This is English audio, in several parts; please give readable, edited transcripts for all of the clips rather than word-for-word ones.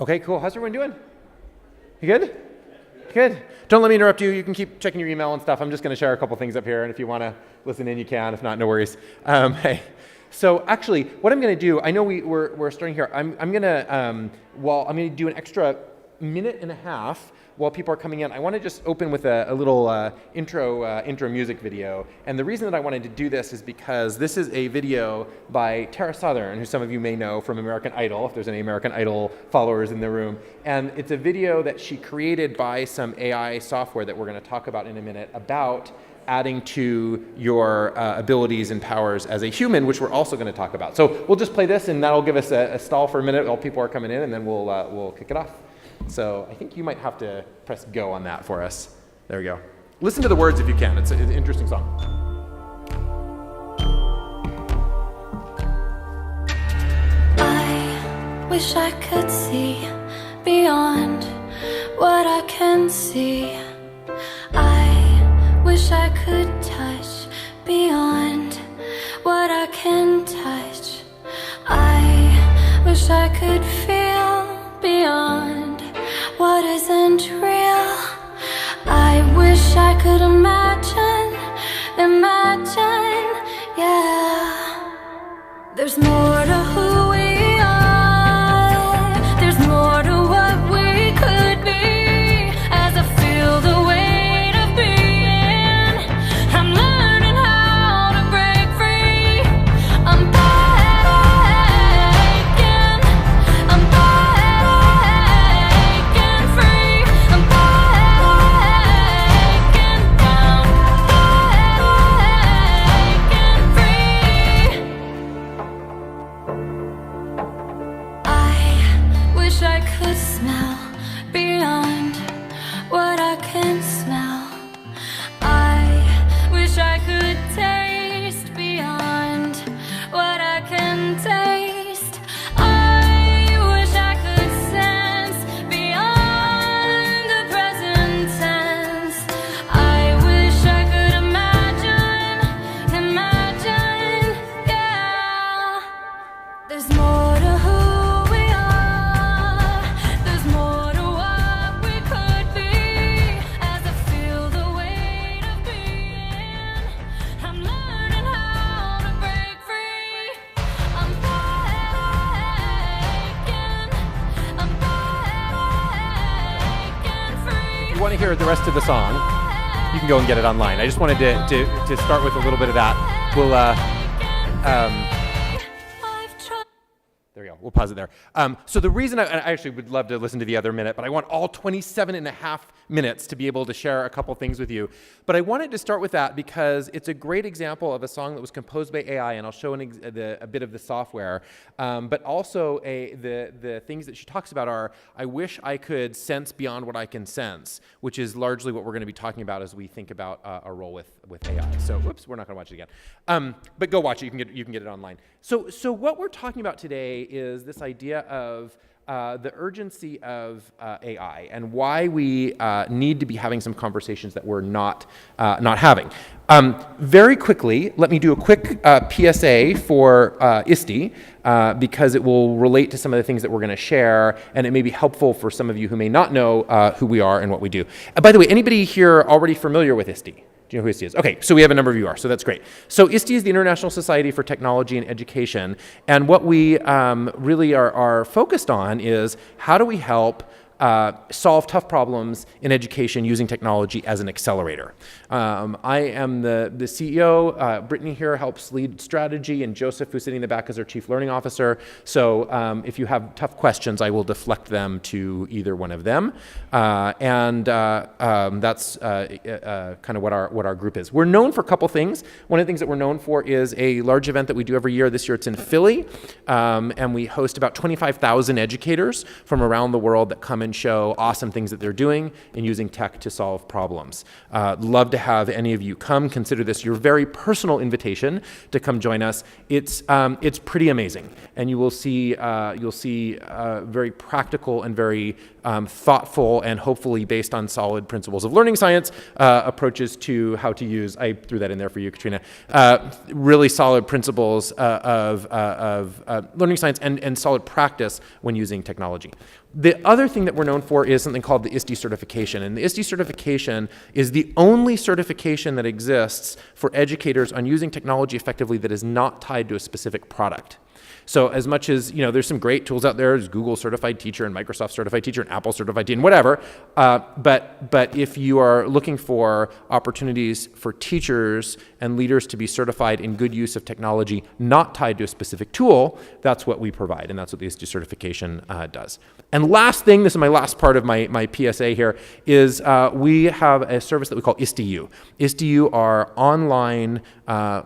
Okay, cool. How's everyone doing? You good? Good. Don't let me interrupt you. You can keep checking your email and stuff. I'm just going to share a couple things up here, and if you want to listen in, you can. If not, no worries. Hey. So actually, what I'm going to do, I know we're starting here. I'm going to do an extra minute and a half while people are coming in. I want to just open with a little intro music video. And the reason that I wanted to do this is because this is a video by Tara Southern, who some of you may know from American Idol, if there's any American Idol followers in the room. And it's a video that she created by some AI software that we're going to talk about in a minute about adding to your abilities and powers as a human, which we're also going to talk about. So we'll just play this, and that'll give us a stall for a minute while people are coming in, and then we'll kick it off. So I think you might have to press go on that for us. There we go. Listen to the words if you can. It's an interesting song. I wish I could see beyond what I can see. I wish I could touch beyond what I can touch. I wish I could feel beyond what isn't real. I wish I could imagine, yeah. There's more to who we are. There's more to what we could be. As I feel the weight of being, I'm learning how to break free. I'm breaking free. I'm breaking down, breaking free. I wish I could smell beyond what I can smell. I wish I could taste beyond what I can taste. I wish I could sense beyond the present tense. I wish I could imagine, yeah. There's more to who we are. There's more to what we could be. As I feel the weight of being, I'm learning how to break free. I'm breaking free. If you want to hear the rest of the song, you can go and get it online. I just wanted to start with a little bit of that. We'll I've tried. there we go. We'll pause it there. So the reason I actually would love to listen to the other minute, but I want all 27 and a half minutes to be able to share a couple things with you. But I wanted to start with that because it's a great example of a song that was composed by AI, and I'll show a bit of the software. But also the things that she talks about are, I wish I could sense beyond what I can sense, which is largely what we're going to be talking about as we think about our role with AI. So, whoops, we're not going to watch it again. But go watch it. You can get it online. So what we're talking about today is this idea of the urgency of AI and why we need to be having some conversations that we're not having. Very quickly, let me do a quick PSA for ISTE because it will relate to some of the things that we're going to share, and it may be helpful for some of you who may not know who we are and what we do. By the way, anybody here already familiar with ISTE? Do you know who ISTE is? Okay, so we have a number of you are, so that's great. So ISTE is the International Society for Technology and Education, and what we really are focused on is how do we help solve tough problems in education using technology as an accelerator. I am the CEO. Brittany here helps lead strategy, and Joseph, who's sitting in the back, is our Chief Learning Officer. So if you have tough questions, I will deflect them to either one of them. And that's kind of what our group is. We're known for a couple things. One of the things that we're known for is a large event that we do every year. This year it's in Philly, and we host about 25,000 educators from around the world that come and show awesome things that they're doing and using tech to solve problems. Love to have any of you come. Consider this your very personal invitation to come join us. It's pretty amazing, and you'll see very practical and very thoughtful and hopefully based on solid principles of learning science approaches to how to use. I threw that in there for you, Katrina. Really solid principles of learning science and solid practice when using technology. The other thing that we're known for is something called the ISTE certification. And the ISTE certification is the only certification that exists for educators on using technology effectively that is not tied to a specific product. So as much as, there's some great tools out there, there's Google Certified Teacher and Microsoft Certified Teacher and Apple Certified Teacher and whatever, but if you are looking for opportunities for teachers and leaders to be certified in good use of technology not tied to a specific tool, that's what we provide, and that's what the ISTE certification does. And last thing, this is my last part of my PSA here, is we have a service that we call ISTE-U. ISTE-U are online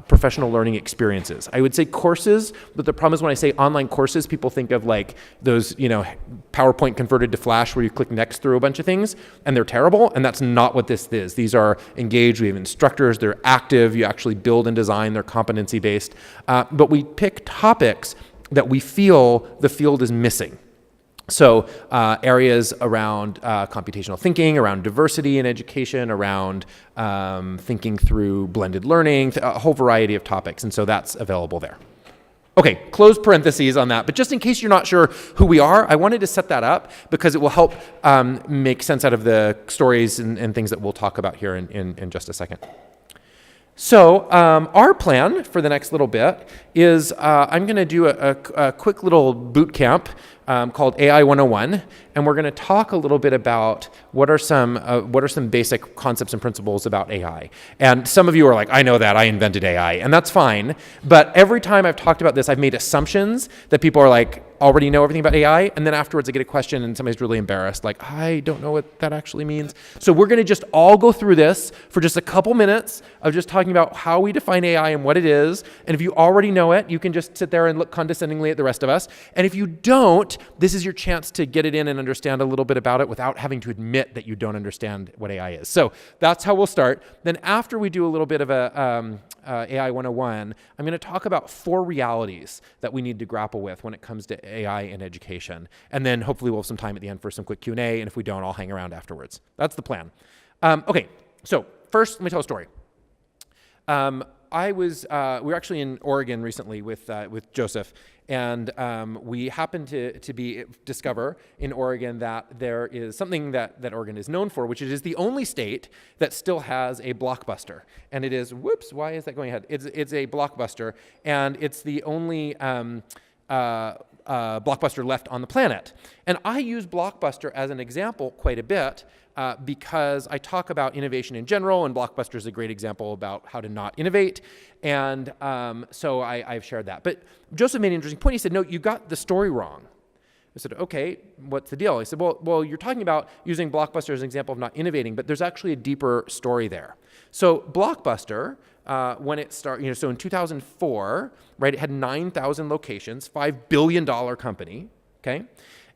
professional learning experiences. I would say courses, but the problem is when I say online courses, people think of like those, PowerPoint converted to Flash where you click next through a bunch of things, and they're terrible, and that's not what this is. These are engaged, we have instructors, they're active, you actually build and design, they're competency-based, but we pick topics that we feel the field is missing. So areas around computational thinking, around diversity in education, around thinking through blended learning, a whole variety of topics, and so that's available there. Okay, close parentheses on that, but just in case you're not sure who we are, I wanted to set that up because it will help make sense out of the stories and things that we'll talk about here in just a second. So our plan for the next little bit is I'm going to do a quick little boot camp called AI 101, and we're going to talk a little bit about what are some basic concepts and principles about AI. And some of you are like, I know that, I invented AI, and that's fine. But every time I've talked about this, I've made assumptions that people are like, already know everything about AI, and then afterwards I get a question and somebody's really embarrassed, like, I don't know what that actually means. So we're going to just all go through this for just a couple minutes of just talking about how we define AI and what it is. And if you already know it, you can just sit there and look condescendingly at the rest of us. And if you don't, this is your chance to get it in and understand a little bit about it without having to admit that you don't understand what AI is. So that's how we'll start. Then after we do a little bit of a AI 101, I'm going to talk about 4 realities that we need to grapple with when it comes to AI in education. And then hopefully we'll have some time at the end for some quick Q&A, and if we don't, I'll hang around afterwards. That's the plan. Okay, so first, let me tell a story. We were actually in Oregon recently with Joseph, and we happened to discover in Oregon that there is something that Oregon is known for, which is the only state that still has a Blockbuster. And it is, whoops, why is that going ahead? It's a Blockbuster, and it's the only Blockbuster left on the planet. And I use Blockbuster as an example quite a bit because I talk about innovation in general, and Blockbuster is a great example about how to not innovate. And so I've shared that. But Joseph made an interesting point. He said, no, you got the story wrong. I said, okay, what's the deal? He said, well, you're talking about using Blockbuster as an example of not innovating, but there's actually a deeper story there. So Blockbuster, when it started, so in 2004, right, it had 9,000 locations, $5 billion company, okay?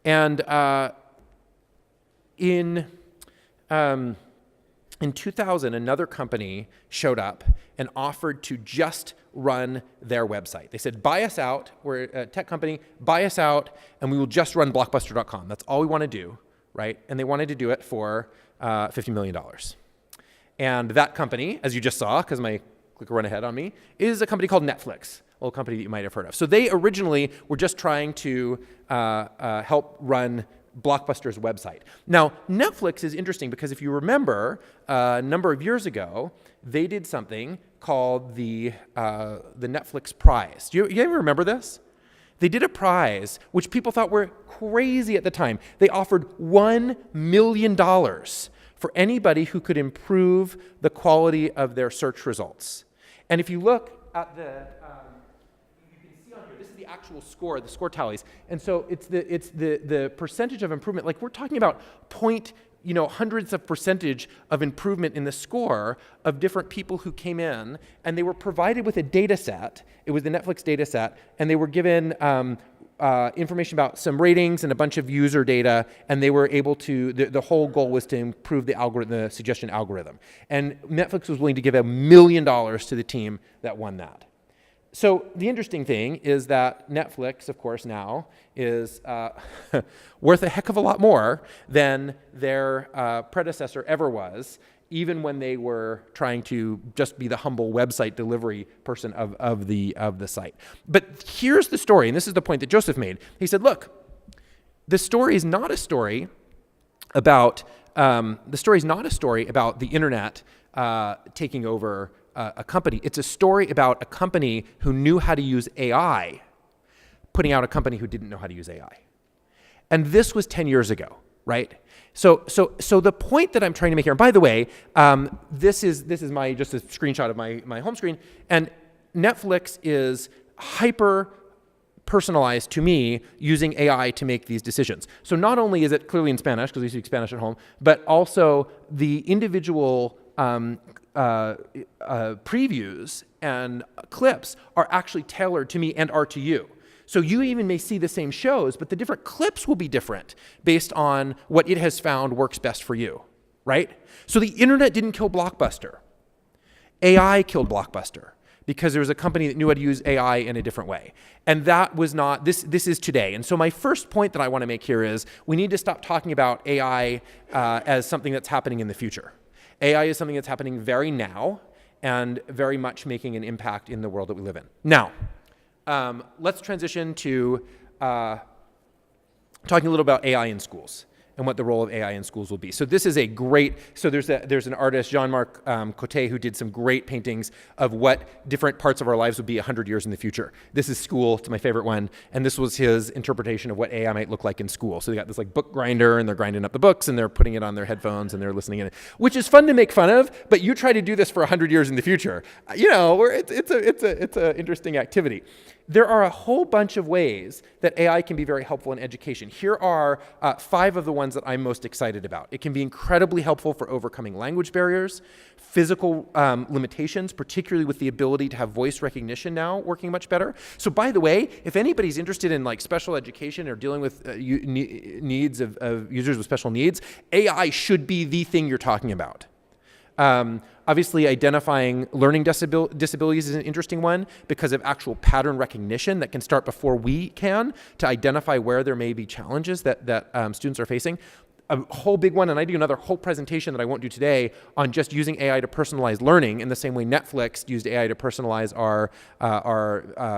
And in 2000, another company showed up and offered to just run their website. They said, buy us out, we're a tech company, buy us out, and we will just run Blockbuster.com. That's all we want to do, right? And they wanted to do it for $50 million. And that company, as you just saw, because my clicker ran ahead on me, is a company called Netflix, a little company that you might have heard of. So they originally were just trying to help run Blockbuster's website. Now, Netflix is interesting because if you remember, a number of years ago, they did something called the Netflix Prize. Do you ever remember this? They did a prize which people thought were crazy at the time. They offered $1 million for anybody who could improve the quality of their search results. And if you look at the the actual score, the score tallies. And so it's the percentage of improvement. Like we're talking about hundreds of percentage of improvement in the score of different people who came in, and they were provided with a data set. It was the Netflix data set, and they were given information about some ratings and a bunch of user data, and they were able to, the whole goal was to improve the algorithm, the suggestion algorithm. And Netflix was willing to give $1 million to the team that won that. So the interesting thing is that Netflix, of course, now is worth a heck of a lot more than their predecessor ever was, even when they were trying to just be the humble website delivery person of the site. But here's the story, and this is the point that Joseph made. He said, look, The story is not a story about the internet taking over a company. It's a story about a company who knew how to use AI, putting out a company who didn't know how to use AI. And this was 10 years ago, right? So the point that I'm trying to make here, and by the way, this is just a screenshot of my home screen, and Netflix is hyper personalized to me using AI to make these decisions. So not only is it clearly in Spanish, because we speak Spanish at home, but also the individual previews and clips are actually tailored to me and are to you. So you even may see the same shows, but the different clips will be different based on what it has found works best for you, right? So the internet didn't kill Blockbuster. AI killed Blockbuster because there was a company that knew how to use AI in a different way. And that was not, this is today. And so my first point that I want to make here is we need to stop talking about AI as something that's happening in the future. AI is something that's happening very now and very much making an impact in the world that we live in. Now, let's transition to talking a little about AI in schools and what the role of AI in schools will be. So this is a great, so there's an artist, Jean-Marc Coté, who did some great paintings of what different parts of our lives would be 100 years in the future. This is school, it's my favorite one, and this was his interpretation of what AI might look like in school. So they got this like book grinder, and they're grinding up the books, and they're putting it on their headphones, and they're listening in it, which is fun to make fun of, but you try to do this for 100 years in the future. You know, it's an interesting activity. There are a whole bunch of ways that AI can be very helpful in education. Here are 5 of the ones that I'm most excited about. It can be incredibly helpful for overcoming language barriers, physical limitations, particularly with the ability to have voice recognition now working much better. So by the way, if anybody's interested in like special education or dealing with needs of users with special needs, AI should be the thing you're talking about. Obviously, identifying learning disabilities is an interesting one because of actual pattern recognition that can start before we can to identify where there may be challenges that students are facing. A whole big one, and I do another whole presentation that I won't do today on just using AI to personalize learning in the same way Netflix used AI to personalize our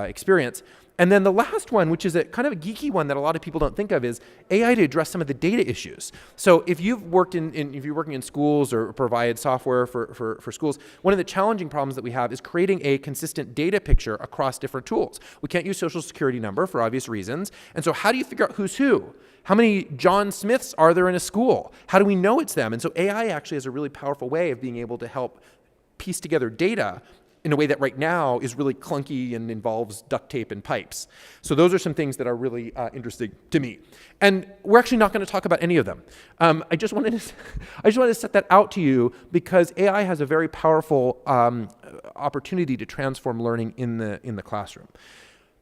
experience. And then the last one, which is a kind of a geeky one that a lot of people don't think of, is AI to address some of the data issues. So if you've worked if you're working in schools or provide software for schools, one of the challenging problems that we have is creating a consistent data picture across different tools. We can't use social security number for obvious reasons. And so how do you figure out who's who? How many John Smiths are there in a school? How do we know it's them? And so AI actually is a really powerful way of being able to help piece together data in a way that right now is really clunky and involves duct tape and pipes. So those are some things that are really interesting to me. And we're actually not going to talk about any of them. I just wanted to set that out to you because AI has a very powerful opportunity to transform learning in the classroom.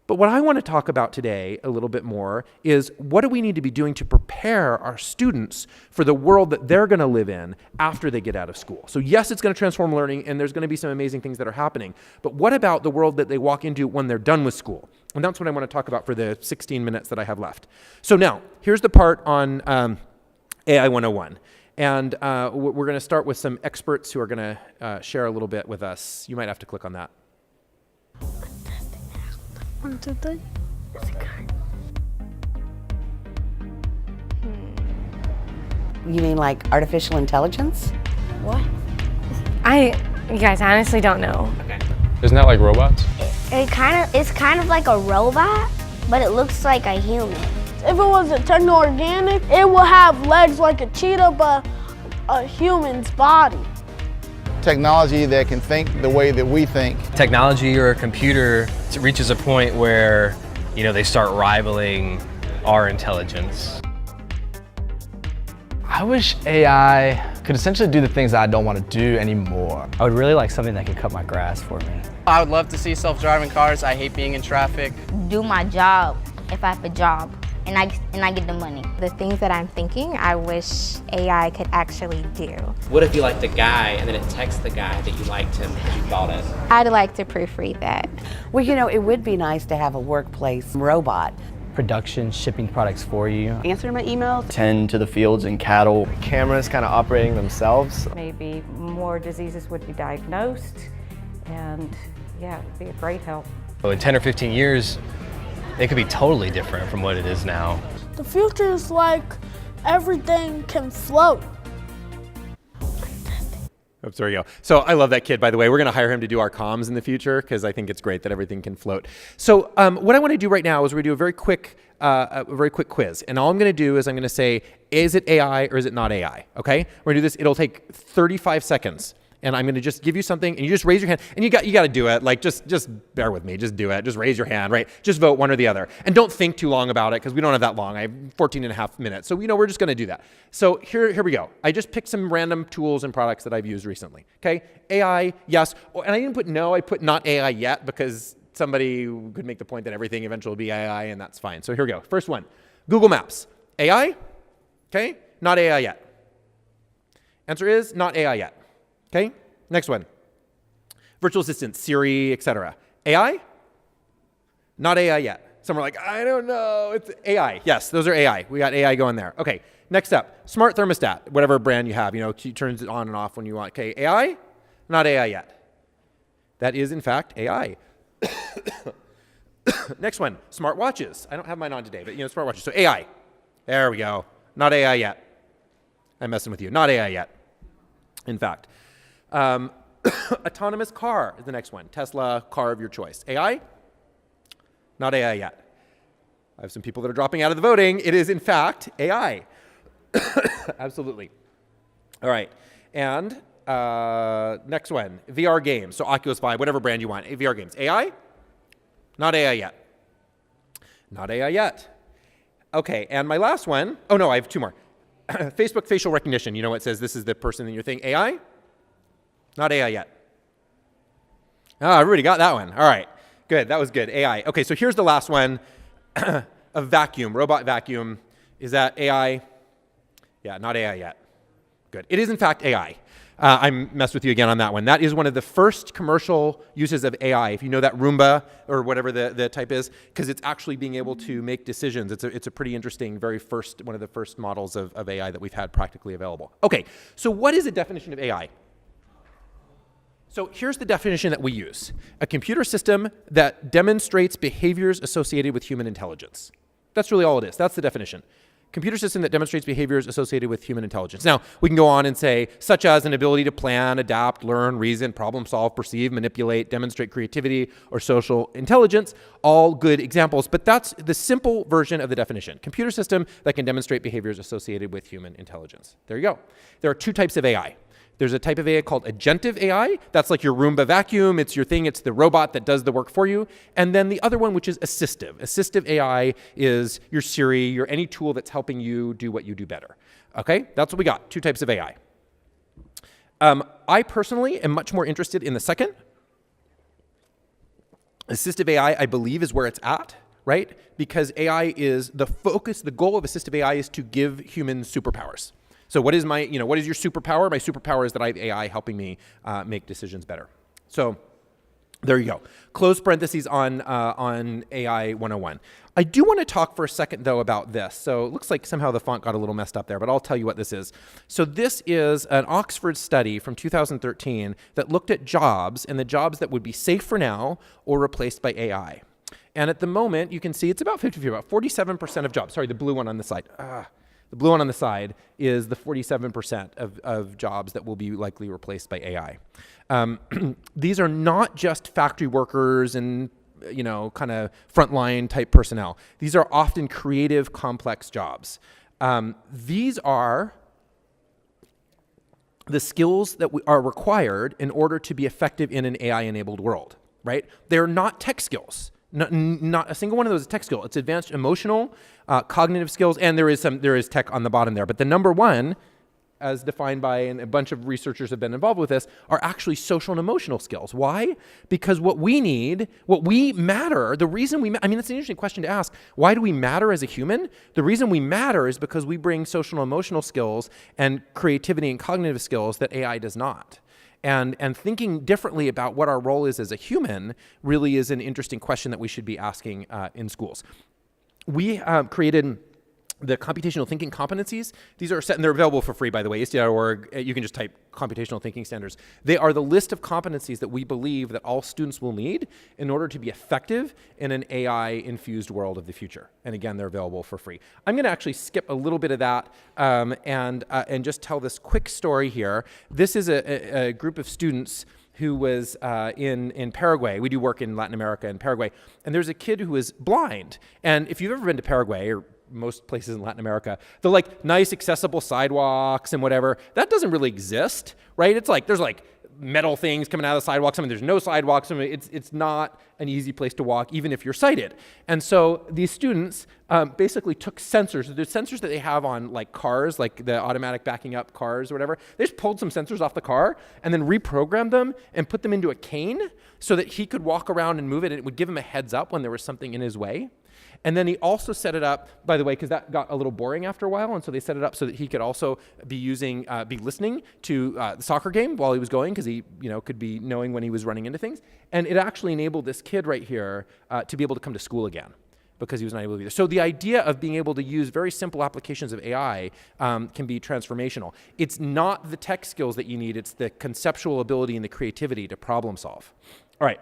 But what I want to talk about today a little bit more is what do we need to be doing to prepare our students for the world that they're going to live in after they get out of school. So yes, it's going to transform learning and there's going to be some amazing things that are happening. But what about the world that they walk into when they're done with school? And that's what I want to talk about for the 16 minutes that I have left. So now, here's the part on AI 101. And we're going to start with some experts who are going to share a little bit with us. You might have to click on that. 1, 2, 3. You mean like artificial intelligence? What? You guys, I honestly don't know. Okay. Isn't that like robots? It's kind of like a robot, but it looks like a human. If it was a techno-organic, it will have legs like a cheetah, but a human's body. Technology that can think the way that we think. Technology or a computer reaches a point where, you know, they start rivaling our intelligence. I wish AI could essentially do the things that I don't want to do anymore. I would really like something that could cut my grass for me. I would love to see self-driving cars. I hate being in traffic. Do my job if I have a job. And I get the money. The things that I'm thinking, I wish AI could actually do. What if you liked a guy and then it texts the guy that you liked him because you thought it? I'd like to proofread that. Well, you know, it would be nice to have a workplace robot. Production, shipping products for you. Answer my emails. Tend to the fields and cattle. Cameras kind of operating themselves. Maybe more diseases would be diagnosed, and yeah, it would be a great help. So in 10 or 15 years, it could be totally different from what it is now. The future is like everything can float. Oh, there you go. So I love that kid, by the way. We're going to hire him to do our comms in the future because I think it's great that everything can float. So what I want to do right now is we're going to do a very quick quiz. And all I'm going to do is I'm going to say, is it AI or is it not AI? Okay? We're going to do this. It'll take 35 seconds. And I'm going to just give you something, and you just raise your hand. And you got to do it. Like, just bear with me. Just do it. Just raise your hand, right? Just vote one or the other. And don't think too long about it, because we don't have that long. I have 14 and a half minutes. So, we're just going to do that. So here we go. I just picked some random tools and products that I've used recently. Okay? AI, yes. And I didn't put no. I put not AI yet, because somebody could make the point that everything eventually will be AI, and that's fine. So here we go. First one, Google Maps. AI? Okay? Not AI yet. Answer is not AI yet. Okay, next one. Virtual assistant, Siri, etc. AI? Not AI yet. Some are like, I don't know, it's AI. Yes, those are AI. We got AI going there. Okay, next up, smart thermostat, whatever brand you have, it turns it on and off when you want. Okay, AI? Not AI yet. That is, in fact, AI. Next one, smart watches. I don't have mine on today, but smart watches. So AI. There we go. Not AI yet. I'm messing with you. Not AI yet, in fact. Autonomous car is the next one. Tesla, car of your choice. AI? Not AI yet. I have some people that are dropping out of the voting. It is, in fact, AI. Absolutely. All right. And next one, VR games. So Oculus 5, whatever brand you want. VR games. AI? Not AI yet. Not AI yet. Okay. And my last one. Oh, no, I have two more. Facebook facial recognition. It says this is the person in your thing. AI? Not AI yet. Oh, everybody got that one. All right. Good. That was good. AI. Okay, so here's the last one. A vacuum, robot vacuum. Is that AI? Yeah, not AI yet. Good. It is, in fact, AI. I messed with you again on that one. That is one of the first commercial uses of AI, if you know that Roomba or whatever the type is, because it's actually being able to make decisions. It's a pretty interesting, one of the first models of AI that we've had practically available. Okay, so what is a definition of AI? So here's the definition that we use. A computer system that demonstrates behaviors associated with human intelligence. That's really all it is. That's the definition. Computer system that demonstrates behaviors associated with human intelligence. Now, we can go on and say, such as an ability to plan, adapt, learn, reason, problem solve, perceive, manipulate, demonstrate creativity, or social intelligence. All good examples, but that's the simple version of the definition. Computer system that can demonstrate behaviors associated with human intelligence. There you go. There are two types of AI. There's a type of AI called agentive AI. That's like your Roomba vacuum. It's your thing. It's the robot that does the work for you. And then the other one, which is assistive. Assistive AI is your Siri, your any tool that's helping you do what you do better. Okay? That's what we got. Two types of AI. I personally am much more interested in the second. Assistive AI, I believe, is where it's at, right? Because AI is the focus, the goal of assistive AI is to give humans superpowers. So what is what is your superpower? My superpower is that I have AI helping me make decisions better. So there you go. Close parentheses on AI 101. I do want to talk for a second, though, about this. So it looks like somehow the font got a little messed up there, but I'll tell you what this is. So this is an Oxford study from 2013 that looked at jobs and the jobs that would be safe for now or replaced by AI. And at the moment, you can see it's about 50-50, about 47% of jobs. Sorry, the blue one on the side. The blue one on the side is the 47% of jobs that will be likely replaced by AI. These are not just factory workers and kind of frontline type personnel. These are often creative, complex jobs. These are the skills that are required in order to be effective in an AI-enabled world, right? They're not tech skills. Not a single one of those is tech skill. It's advanced emotional, cognitive skills, and there is tech on the bottom there. But the number one, as defined by, and a bunch of researchers have been involved with this, are actually social and emotional skills. Why? Because what we matter, the reason that's an interesting question to ask. Why do we matter as a human? The reason we matter is because we bring social and emotional skills and creativity and cognitive skills that AI does not. And thinking differently about what our role is as a human really is an interesting question that we should be asking in schools. We created the computational thinking competencies. These are set, and they're available for free, by the way, ISTE.org. You can just type computational thinking standards. They are the list of competencies that we believe that all students will need in order to be effective in an AI-infused world of the future. And again, they're available for free. I'm going to actually skip a little bit of that and just tell this quick story here. This is a group of students who was in Paraguay. We do work in Latin America and Paraguay. And there's a kid who is blind. And if you've ever been to Paraguay, or most places in Latin America, the like nice accessible sidewalks and whatever, that doesn't really exist, right? It's like, there's like metal things coming out of the sidewalks. I mean, there's no sidewalks. I mean, it's not an easy place to walk, even if you're sighted. And so these students basically took sensors, the sensors that they have on like cars, like the automatic backing up cars or whatever. They just pulled some sensors off the car and then reprogrammed them and put them into a cane so that he could walk around and move it, and it would give him a heads up when there was something in his way. And then he also set it up, by the way, because that got a little boring after a while, and so they set it up so that he could also be listening to the soccer game while he was going, because he, could be knowing when he was running into things. And it actually enabled this kid right here to be able to come to school again, because he was not able to be there. So the idea of being able to use very simple applications of AI can be transformational. It's not the tech skills that you need, it's the conceptual ability and the creativity to problem solve. All right.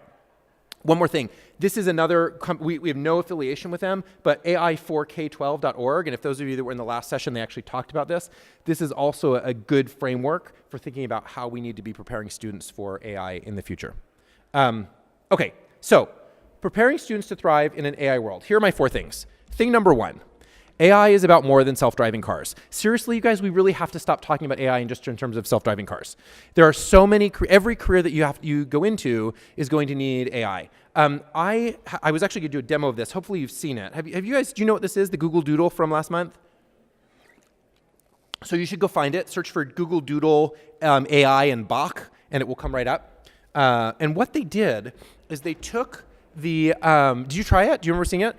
One more thing. This is another, we have no affiliation with them, but AI4K12.org, and if those of you that were in the last session, they actually talked about this. This is also a good framework for thinking about how we need to be preparing students for AI in the future. Okay, so preparing students to thrive in an AI world. Here are my 4 things. Thing number 1. AI is about more than self-driving cars. Seriously, you guys, we really have to stop talking about AI in terms of self-driving cars. There are so many, every career that you go into is going to need AI. I was actually going to do a demo of this. Hopefully you've seen it. Have you guys, do you know what this is, the Google Doodle from last month? So you should go find it. Search for Google Doodle AI and Bach, and it will come right up. And what they did is they took the, did you try it? Do you remember seeing it?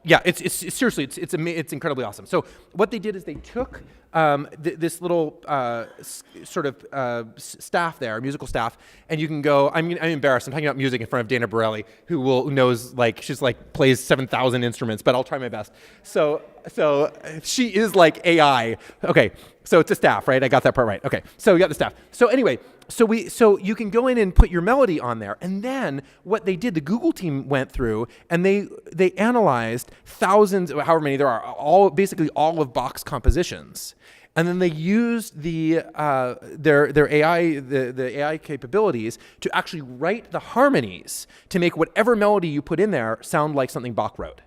Yeah, it's seriously, it's incredibly awesome. So what they did is they took this little staff there, musical staff, and you can go, I'm embarrassed, I'm talking about music in front of Dana Borelli, who knows, she's plays 7,000 instruments, but I'll try my best. So she is like AI. Okay, so it's a staff, right? I got that part right. Okay, so we got the staff. So anyway, so you can go in and put your melody on there, and then what they did, the Google team went through and they analyzed thousands, however many there are, basically all of Bach's compositions, and then they used their AI, the AI capabilities to actually write the harmonies to make whatever melody you put in there sound like something Bach wrote.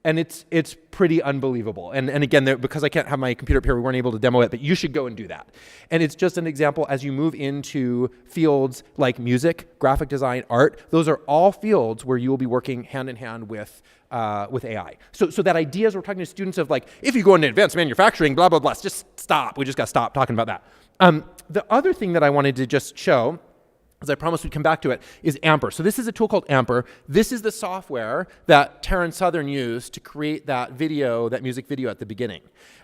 And it's pretty unbelievable. And again, because I can't have my computer up here, we weren't able to demo it, but you should go and do that. And it's just an example as you move into fields like music, graphic design, art. Those are all fields where you will be working hand in hand with AI. So that idea as we're talking to students of if you go into advanced manufacturing, blah, blah, blah, just stop. We just got to stop talking about that. The other thing that I wanted to just show, as I promised we'd come back to it, is Amper. So this is a tool called Amper. This is the software that Taryn Southern used to create that music video at the beginning.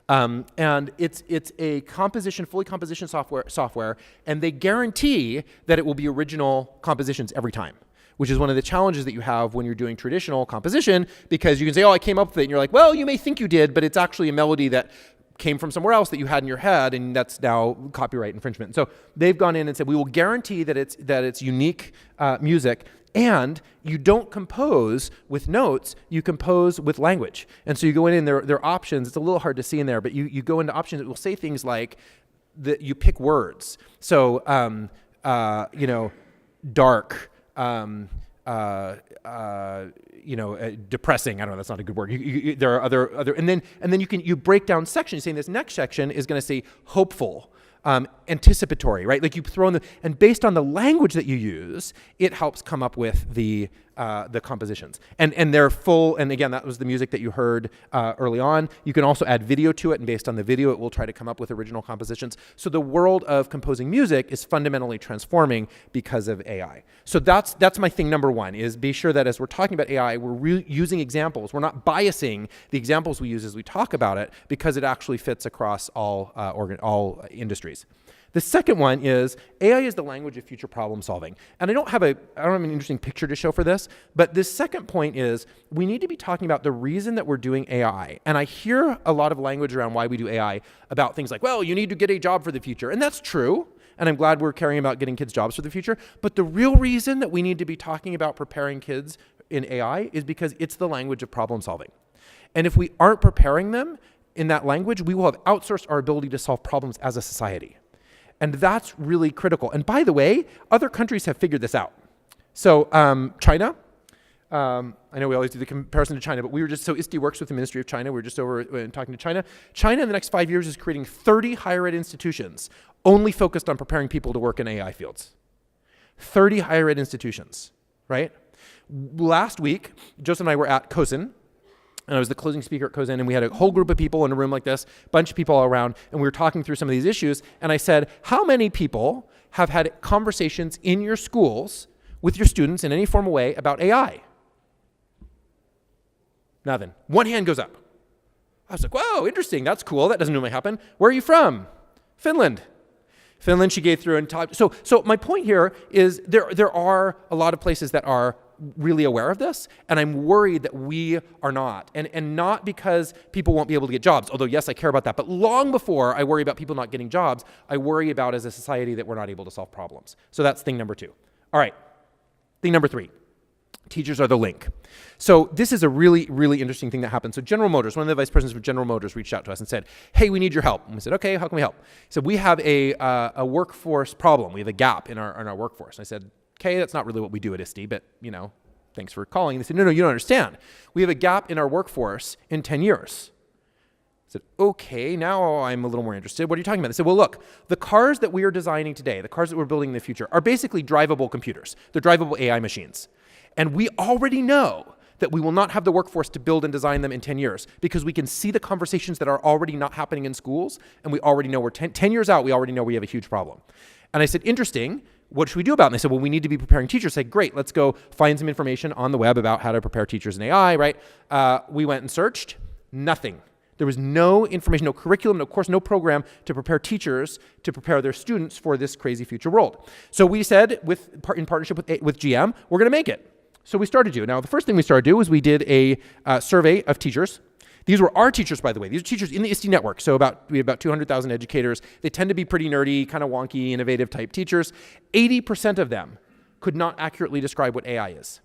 And it's a fully composition software, and they guarantee that it will be original compositions every time, which is one of the challenges that you have when you're doing traditional composition, because you can say, oh, I came up with it, and you're like, well, you may think you did, but it's actually a melody that came from somewhere else that you had in your head, and that's now copyright infringement. So they've gone in and said, we will guarantee that it's unique music, and you don't compose with notes, you compose with language. And so you go in and there are options. It's a little hard to see in there, but you go into options that will say things like, you pick words. So, dark, depressing. I don't know. That's not a good word. There are other, and then you break down sections, saying this next section is going to say hopeful, anticipatory, right? You throw in and based on the language that you use, it helps come up with the compositions. And they're full, and again, that was the music that you heard early on. You can also add video to it, and based on the video, it will try to come up with original compositions. So the world of composing music is fundamentally transforming because of AI. So that's my thing number 1, is be sure that as we're talking about AI, we're using examples. We're not biasing the examples we use as we talk about it, because it actually fits across all industries. The second one is AI is the language of future problem solving. And I don't have an interesting picture to show for this, but this second point is we need to be talking about the reason that we're doing AI. And I hear a lot of language around why we do AI about things like, well, you need to get a job for the future. And that's true. And I'm glad we're caring about getting kids jobs for the future. But the real reason that we need to be talking about preparing kids in AI is because it's the language of problem solving. And if we aren't preparing them in that language, we will have outsourced our ability to solve problems as a society. And that's really critical. And by the way, other countries have figured this out. So China, I know we always do the comparison to China, but so ISTE works with the Ministry of China. We were just over talking to China. China in the next 5 years is creating 30 higher ed institutions only focused on preparing people to work in AI fields. 30 higher ed institutions, right? Last week, Joseph and I were at COSIN, and I was the closing speaker at COSIN, and we had a whole group of people in a room like this, a bunch of people all around, and we were talking through some of these issues, and I said, how many people have had conversations in your schools with your students in any formal way about AI? Nothing. One hand goes up. I was like, whoa, interesting, that's cool, that doesn't normally happen. Where are you from? Finland. Finland, she gave through and talked. So my point here is there are a lot of places that are really aware of this, and I'm worried that we are not. And not because people won't be able to get jobs, although yes, I care about that, but long before I worry about people not getting jobs, I worry about as a society that we're not able to solve problems. So that's thing number 2. All right, thing number 3. Teachers are the link. So this is a really, really interesting thing that happened. So General Motors, one of the vice presidents of General Motors reached out to us and said, hey, we need your help. And we said, okay, how can we help? So we have a workforce problem. We have a gap in our workforce. And I said, okay, that's not really what we do at ISTE, but thanks for calling. And they said, no, you don't understand. We have a gap in our workforce in 10 years. I said, okay, now I'm a little more interested. What are you talking about? They said, well, look, the cars that we are designing today, the cars that we're building in the future, are basically drivable computers. They're drivable AI machines. And we already know that we will not have the workforce to build and design them in 10 years because we can see the conversations that are already not happening in schools, and we already know we're 10 years out, we already know we have a huge problem. And I said, interesting, what should we do about it? And they said, well, we need to be preparing teachers. I said, great, let's go find some information on the web about how to prepare teachers in AI, right? We went and searched, nothing. There was no information, no curriculum, of course, no program to prepare teachers to prepare their students for this crazy future world. So we said, in partnership with GM, we're going to make it. So we started to. Now, the first thing we started to do was we did a survey of teachers. These were our teachers, by the way. These are teachers in the ISTE network. So we have about 200,000 educators. They tend to be pretty nerdy, kind of wonky, innovative type teachers. 80% of them could not accurately describe what AI is.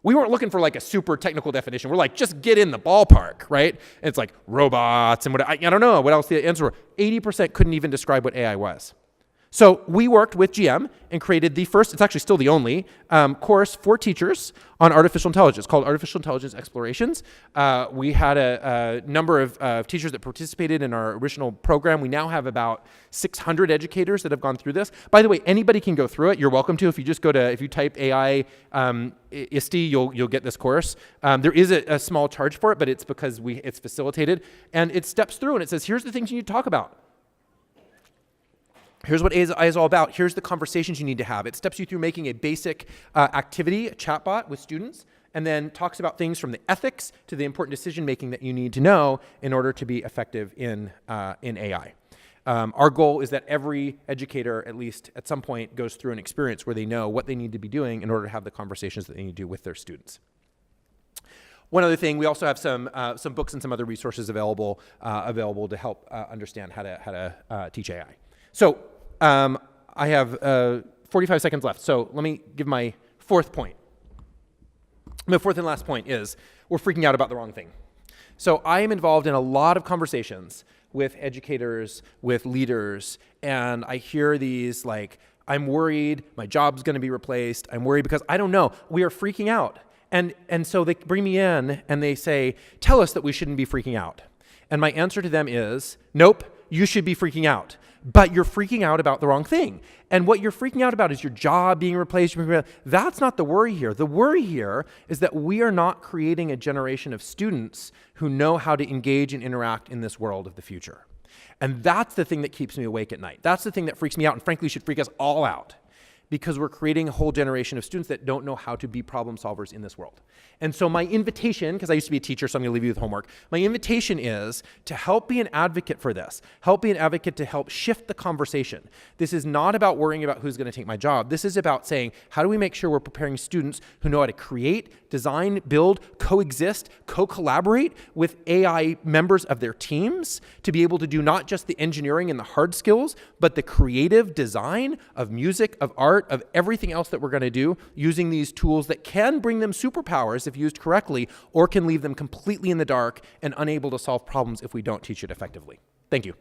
We weren't looking for like a super technical definition. We're like, just get in the ballpark, right? And it's like robots and I don't know what else the answer were. 80% couldn't even describe what AI was. So we worked with GM and created the first, it's actually still the only, course for teachers on artificial intelligence called Artificial Intelligence Explorations. We had a number of teachers that participated in our original program. We now have about 600 educators that have gone through this. By the way, anybody can go through it. You're welcome to. If you type AI ISTE, you'll get this course. There is a small charge for it, but it's because it's facilitated. And it steps through and it says, here's the things you need to talk about. Here's what AI is all about. Here's the conversations you need to have. It steps you through making a basic activity, a chatbot with students, and then talks about things from the ethics to the important decision-making that you need to know in order to be effective in AI. Our goal is that every educator, at least at some point, goes through an experience where they know what they need to be doing in order to have the conversations that they need to do with their students. One other thing, we also have some books and some other resources available to help understand how to teach AI. So I have 45 seconds left, so let me give my fourth point. My fourth and last point is we're freaking out about the wrong thing. So I am involved in a lot of conversations with educators, with leaders, and I hear these like, I'm worried my job's going to be replaced. I'm worried because I don't know. We are freaking out. And so they bring me in and they say, tell us that we shouldn't be freaking out. And my answer to them is, nope, you should be freaking out. But you're freaking out about the wrong thing. And what you're freaking out about is your job being replaced. That's not the worry here. The worry here is that we are not creating a generation of students who know how to engage and interact in this world of the future. And that's the thing that keeps me awake at night. That's the thing that freaks me out and frankly should freak us all out. because we're creating a whole generation of students that don't know how to be problem solvers in this world. And so my invitation, because I used to be a teacher, so I'm going to leave you with homework. My invitation is to help be an advocate for this. Help be an advocate to help shift the conversation. This is not about worrying about who's going to take my job. This is about saying, how do we make sure we're preparing students who know how to create, design, build, coexist, co-collaborate with AI members of their teams to be able to do not just the engineering and the hard skills, but the creative design of music, of art, of everything else that we're going to do using these tools that can bring them superpowers if used correctly, or can leave them completely in the dark and unable to solve problems if we don't teach it effectively. Thank you.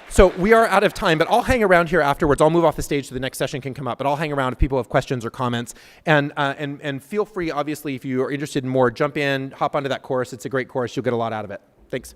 So we are out of time, but I'll hang around here afterwards. I'll move off the stage so the next session can come up, but I'll hang around if people have questions or comments. And feel free, obviously, if you are interested in more, jump in, hop onto that course. It's a great course. You'll get a lot out of it. Thanks.